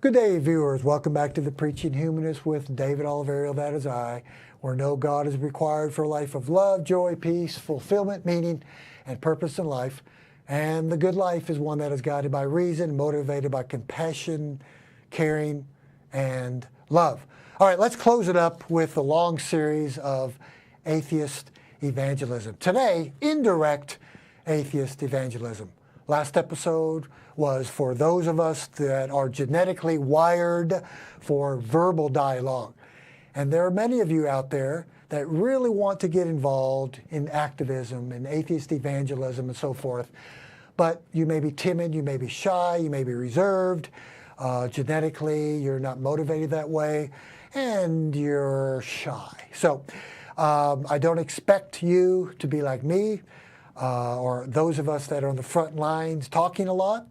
Good day, viewers. Welcome back to the Preaching Humanist with David Oliverio, that is I, where no God is required for a life of love, joy, peace, fulfillment, meaning, and purpose in life. And the good life is one that is guided by reason, motivated by compassion, caring, and love. All right, let's close it up with the long series of atheist evangelism. Today, indirect atheist evangelism. Last episode was for those of us that are genetically wired for verbal dialogue. And there are many of you out there that really want to get involved in activism and atheist evangelism and so forth. But you may be timid, you may be shy, you may be reserved. Genetically, you're not motivated that way, and you're shy. So I don't expect you to be like me. Or those of us that are on the front lines talking a lot.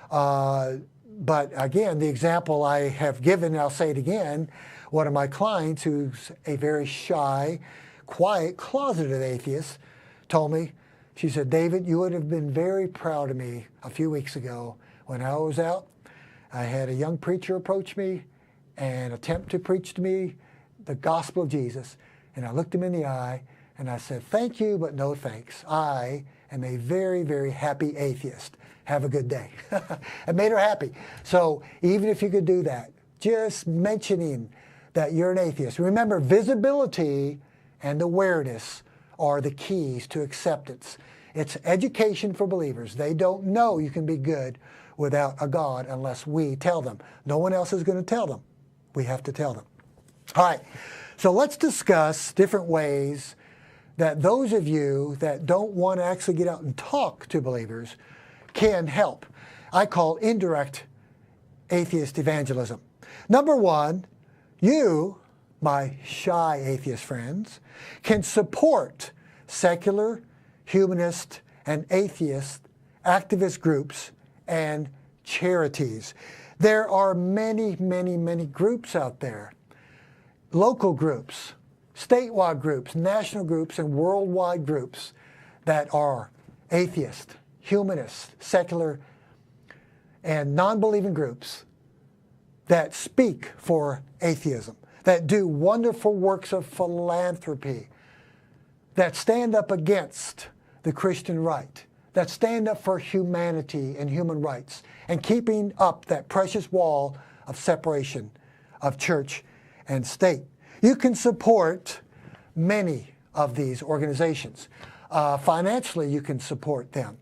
But again, the example I have given, and I'll say it again, one of my clients who's a very shy, quiet, closeted atheist told me, she said, David, you would have been very proud of me a few weeks ago when I was out. I had a young preacher approach me and attempt to preach to me the gospel of Jesus. And I looked him in the eye and I said, thank you, but no thanks. I am a very, very happy atheist. Have a good day. It made her happy. So even if you could do that, just mentioning that you're an atheist. Remember, visibility and awareness are the keys to acceptance. It's education for believers. They don't know you can be good without a God unless we tell them. No one else is going to tell them. We have to tell them. All right, so let's discuss different ways that those of you that don't want to actually get out and talk to believers can help. I call indirect atheist evangelism. Number one, you, my shy atheist friends, can support secular, humanist, and atheist activist groups and charities. There are many, many, many groups out there. Local groups, statewide groups, national groups, and worldwide groups that are atheist, humanist, secular, and non-believing groups that speak for atheism, that do wonderful works of philanthropy, that stand up against the Christian right, that stand up for humanity and human rights, and keeping up that precious wall of separation of church and state. You can support many of these organizations. Financially, you can support them.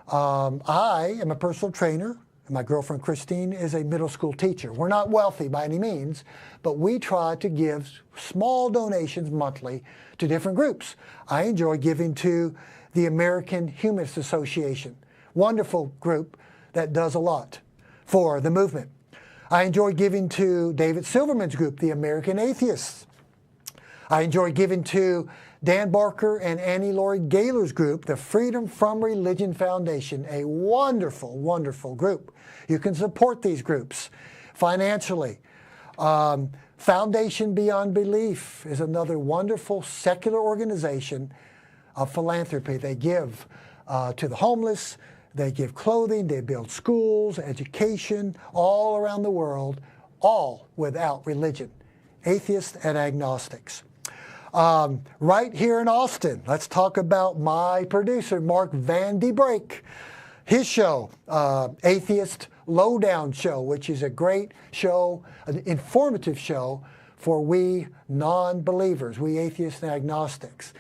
I am a personal trainer, and my girlfriend Christine is a middle school teacher. We're not wealthy by any means, but we try to give small donations monthly to different groups. I enjoy giving to the American Humanist Association, wonderful group that does a lot for the movement. I enjoy giving to David Silverman's group, the American Atheists. I enjoy giving to Dan Barker and Annie Laurie Gaylor's group, the Freedom from Religion Foundation, a wonderful, wonderful group. You can support these groups financially. Foundation Beyond Belief is another wonderful secular organization of philanthropy. They give to the homeless, they give clothing, they build schools, education, all around the world, all without religion, atheists and agnostics. Right here in Austin, let's talk about my producer, Mark Van de Break. His show, Atheist Lowdown Show, which is a great show, an informative show for we non-believers, we atheists and agnostics.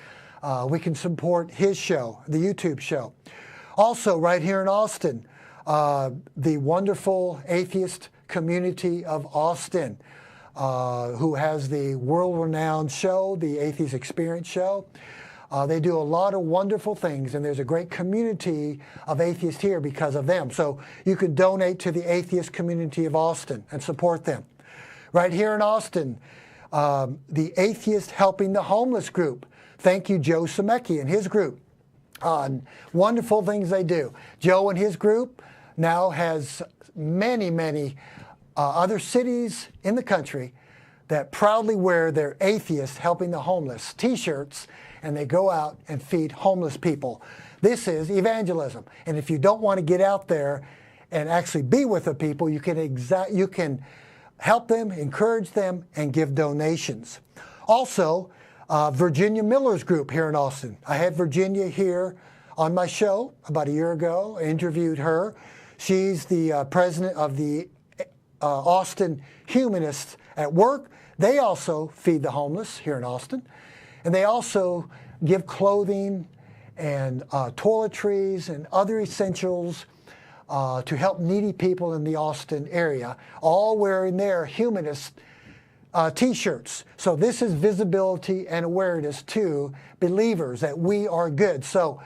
We can support his show, the YouTube show. Also, right here in Austin, the wonderful atheist community of Austin, who has the world-renowned show, the Atheist Experience Show. They do a lot of wonderful things, and there's a great community of atheists here because of them. So you can donate to the atheist community of Austin and support them. Right here in Austin, the Atheist Helping the Homeless group. Thank you, Joe Semecki and his group. Wonderful things they do. Joe and his group now has many, many other cities in the country that proudly wear their Atheist Helping the Homeless t-shirts, and they go out and feed homeless people. This is evangelism. And if you don't want to get out there and actually be with the people, you can help them, encourage them, and give donations. Also, Virginia Miller's group here in Austin. I had Virginia here on my show about a year ago. I interviewed her. She's the president of the Austin Humanists at Work. They also feed the homeless here in Austin. And they also give clothing and toiletries and other essentials to help needy people in the Austin area, all wearing their humanist T-shirts. So this is visibility and awareness to believers that we are good. So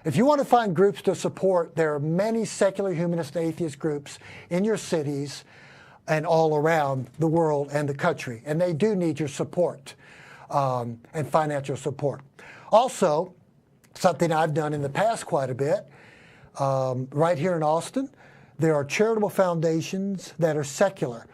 if you want to find groups to support, there are many secular humanist and atheist groups in your cities and all around the world and the country. And they do need your support and financial support. Also, something I've done in the past quite a bit, right here in Austin, there are charitable foundations that are secular.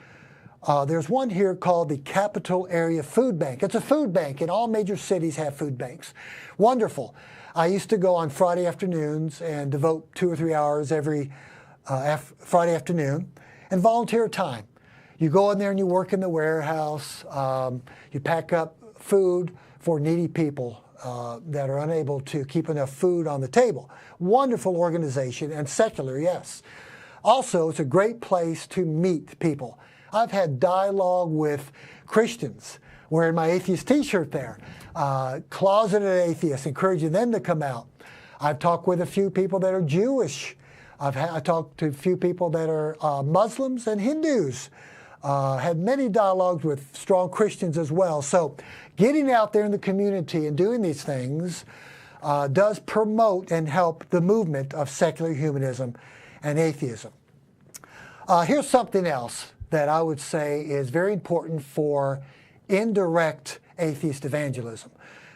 There's one here called the Capital Area Food Bank. It's a food bank, and all major cities have food banks. Wonderful. I used to go on Friday afternoons and devote 2 or 3 hours every Friday afternoon and volunteer time. You go in there and you work in the warehouse. You pack up food for needy people that are unable to keep enough food on the table. Wonderful organization and secular, yes. Also, it's a great place to meet people. I've had dialogue with Christians wearing my atheist T-shirt there, closeted atheists, encouraging them to come out. I've talked with a few people that are Jewish. I talked to a few people that are Muslims and Hindus. Had many dialogues with strong Christians as well. So getting out there in the community and doing these things does promote and help the movement of secular humanism and atheism. Here's something else that I would say is very important for indirect atheist evangelism,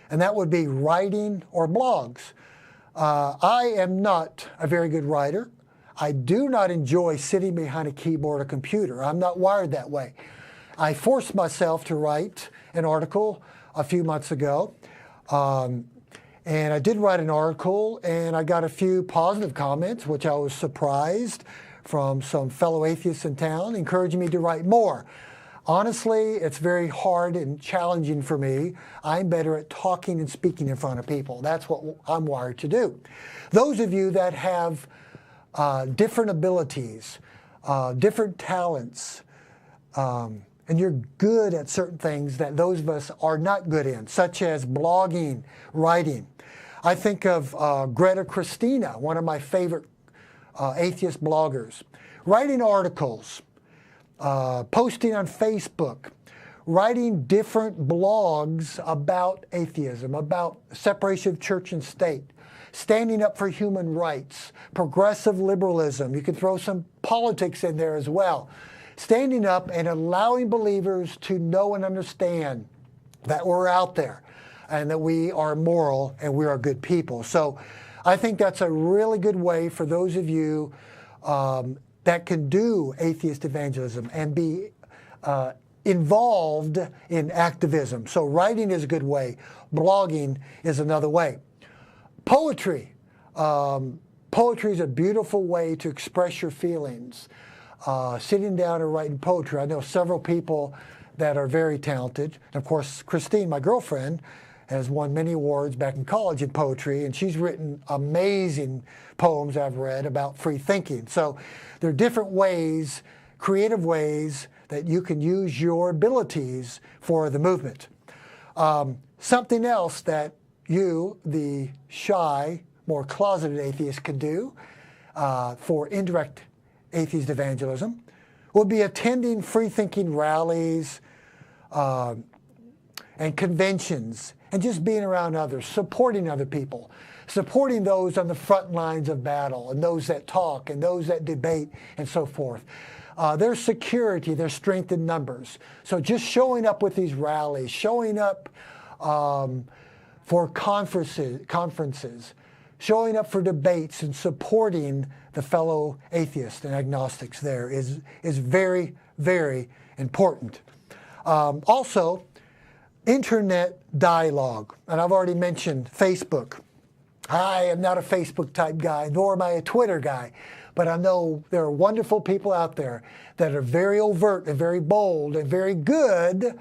and that would be writing or blogs. I am not a very good writer. I do not enjoy sitting behind a keyboard or computer. I'm not wired that way. I forced myself to write an article a few months ago, and I did write an article, and I got a few positive comments, which I was surprised, from some fellow atheists in town, encouraging me to write more. Honestly, it's very hard and challenging for me. I'm better at talking and speaking in front of people. That's what I'm wired to do. Those of you that have different abilities, different talents, and you're good at certain things that those of us are not good in, such as blogging, writing. I think of Greta Christina, one of my favorite atheist bloggers, writing articles, posting on Facebook, writing different blogs about atheism, about separation of church and state, standing up for human rights, progressive liberalism. You can throw some politics in there as well. Standing up and allowing believers to know and understand that we're out there and that we are moral and we are good people. So I think that's a really good way for those of you that can do atheist evangelism and be involved in activism. So writing is a good way. Blogging is another way. Poetry. Poetry is a beautiful way to express your feelings. Sitting down and writing poetry. I know several people that are very talented. And of course, Christine, my girlfriend, has won many awards back in college in poetry, and she's written amazing poems I've read about free thinking. So there are different ways, creative ways, that you can use your abilities for the movement. Something else that you, the shy, more closeted atheist, can do for indirect atheist evangelism would be attending free-thinking rallies and conventions, and just being around others, supporting other people, supporting those on the front lines of battle, and those that talk, and those that debate, and so forth. There's security, there's strength in numbers. So just showing up with these rallies, showing up for conferences, showing up for debates, and supporting the fellow atheists and agnostics there is very, very important. Also, internet dialogue, and I've already mentioned Facebook. I am not a Facebook type guy, nor am I a Twitter guy, but I know there are wonderful people out there that are very overt and very bold and very good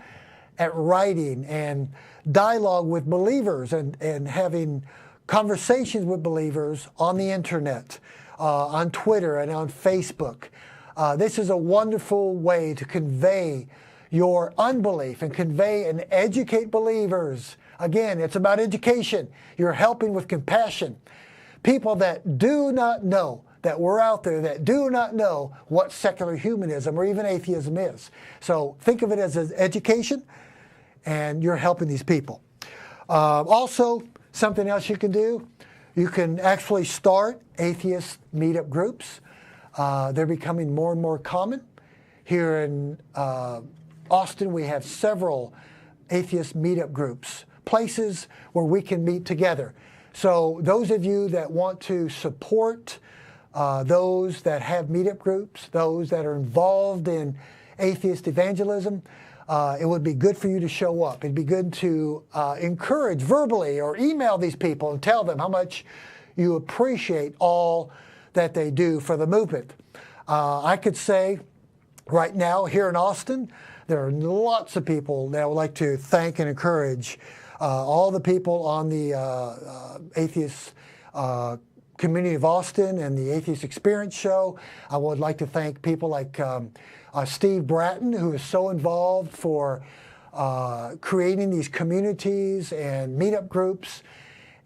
at writing and dialogue with believers and having conversations with believers on the internet, on Twitter and on Facebook. This is a wonderful way to convey your unbelief and convey and educate believers. Again, it's about education. You're helping with compassion. People that do not know, that we're out there, that do not know what secular humanism or even atheism is. So think of it as an education, and you're helping these people. Also, something else you can do, you can actually start atheist meetup groups. They're becoming more and more common. Here in Austin, we have several atheist meetup groups, places where we can meet together. So those of you that want to support those that have meetup groups, those that are involved in atheist evangelism, it would be good for you to show up. It'd be good to encourage verbally or email these people and tell them how much you appreciate all that they do for the movement. I could say right now here in Austin, there are lots of people that I would like to thank and encourage. All the people on the atheist community of Austin and the Atheist Experience Show. I would like to thank people like Steve Bratton, who is so involved for creating these communities and meetup groups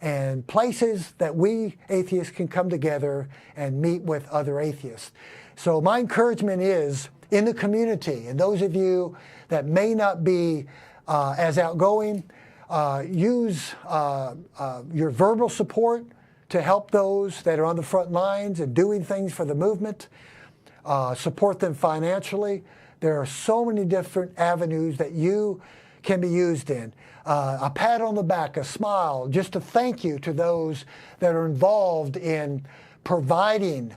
and places that we atheists can come together and meet with other atheists. So my encouragement is in the community, and those of you that may not be as outgoing, use your verbal support to help those that are on the front lines and doing things for the movement. Support them financially. There are so many different avenues that you can be used in. A pat on the back, a smile, just a thank you to those that are involved in providing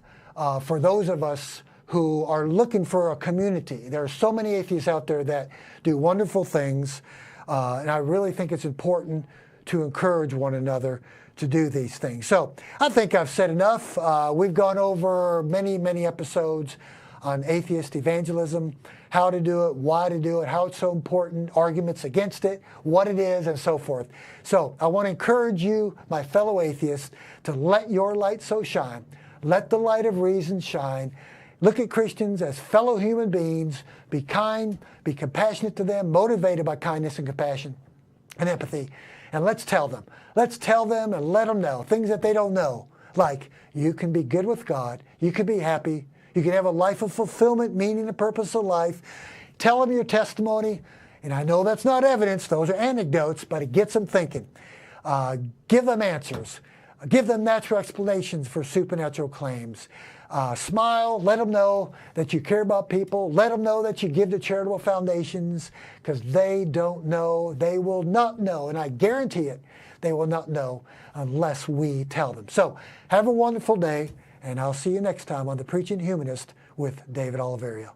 for those of us who are looking for a community. There are so many atheists out there that do wonderful things, and I really think it's important to encourage one another to do these things. So I think I've said enough. We've gone over many, many episodes on atheist evangelism, how to do it, why to do it, how it's so important, arguments against it, what it is, and so forth. So I want to encourage you, my fellow atheists, to let your light so shine. Let the light of reason shine. Look at Christians as fellow human beings. Be kind, be compassionate to them, motivated by kindness and compassion and empathy. And let's tell them. Let's tell them and let them know things that they don't know. Like, you can be good with God. You can be happy. You can have a life of fulfillment, meaning, and purpose of life. Tell them your testimony. And I know that's not evidence. Those are anecdotes, but it gets them thinking. Give them answers. Give them natural explanations for supernatural claims. Smile, let them know that you care about people. Let them know that you give to charitable foundations, because they don't know. They will not know, and I guarantee it, they will not know unless we tell them. So have a wonderful day, and I'll see you next time on the Preaching Humanist with David Oliverio.